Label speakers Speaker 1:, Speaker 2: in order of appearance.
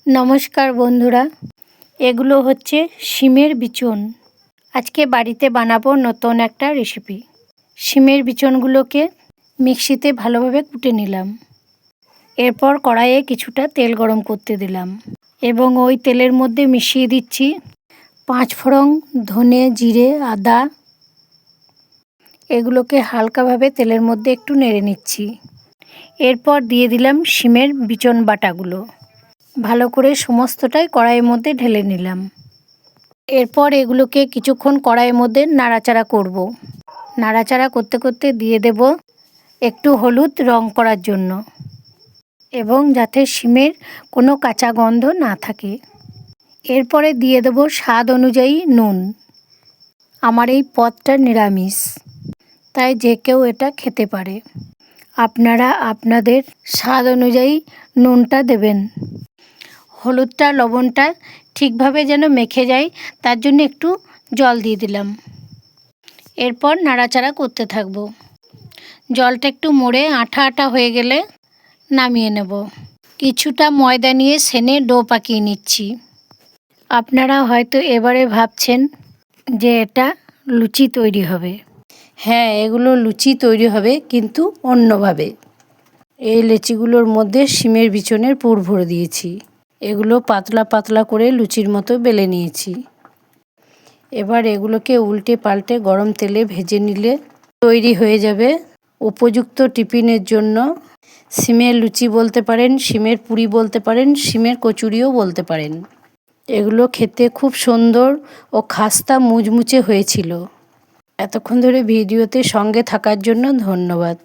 Speaker 1: নমস্কার বন্ধুরা, এগুলো হচ্ছে শিমের বিচন। আজকে বাড়িতে বানাবো নতুন একটা রেসিপি। শিমের বিচনগুলোকে মিক্সিতে ভালোভাবে কুটে নিলাম। এরপর কড়াইয়ে কিছুটা তেল গরম করতে দিলাম এবং ওই তেলের মধ্যে মিশিয়ে দিচ্ছি 5 ফোড়ন, ধনে, জিরে, আদা। এগুলোকে হালকাভাবে তেলের মধ্যে একটু নেড়ে নিচ্ছি। এরপর দিয়ে দিলাম শিমের বিচন বাটাগুলো। ভালো করে সমস্তটাই কড়াইয়ের মধ্যে ঢেলে নিলাম। এরপর এগুলোকে কিছুক্ষণ কড়াইয়ের মধ্যে নাড়াচাড়া করব। নাড়াচাড়া করতে করতে দিয়ে দেব একটু হলুদ রং করার জন্য এবং যাতে শিমের কোনো কাঁচা গন্ধ না থাকে। এরপরে দিয়ে দেব স্বাদ অনুযায়ী নুন। আমার এই পদটা নিরামিষ, তাই যে কেউ এটা খেতে পারে। আপনারা আপনাদের স্বাদ অনুযায়ী নুনটা দেবেন। হলুদটা লবণটা ঠিকভাবে যেন মেখে যায় তার জন্য একটু জল দিয়ে দিলাম। এরপর নাড়াচাড়া করতে থাকব। জলটা একটু মরে আঠা আঠা হয়ে গেলে নামিয়ে নেব। কিছুটা ময়দা নিয়ে সেনে ডো পাকিয়ে নিচ্ছি। আপনারা হয়তো এবারে ভাবছেন যে এটা লুচি তৈরি হবে। হ্যাঁ, এগুলো লুচি তৈরি হবে, কিন্তু অন্যভাবে। এই লেচিগুলোর মধ্যে শিমের বিচনের পুর ভরে দিয়েছি। এগুলো পাতলা পাতলা করে লুচির মতো বেলে নিয়েছি। এবার এগুলোকে উল্টে পাল্টে গরম তেলে ভেজে নিলে তৈরি হয়ে যাবে উপযুক্ত টিফিনের জন্য। শিমের লুচি বলতে পারেন, শিমের পুরি বলতে পারেন, শিমের কচুরিও বলতে পারেন। এগুলো খেতে খুব সুন্দর ও খাস্তা মুচমুচে হয়েছিল। এতক্ষণ ধরে ভিডিওতে সঙ্গে থাকার জন্য ধন্যবাদ।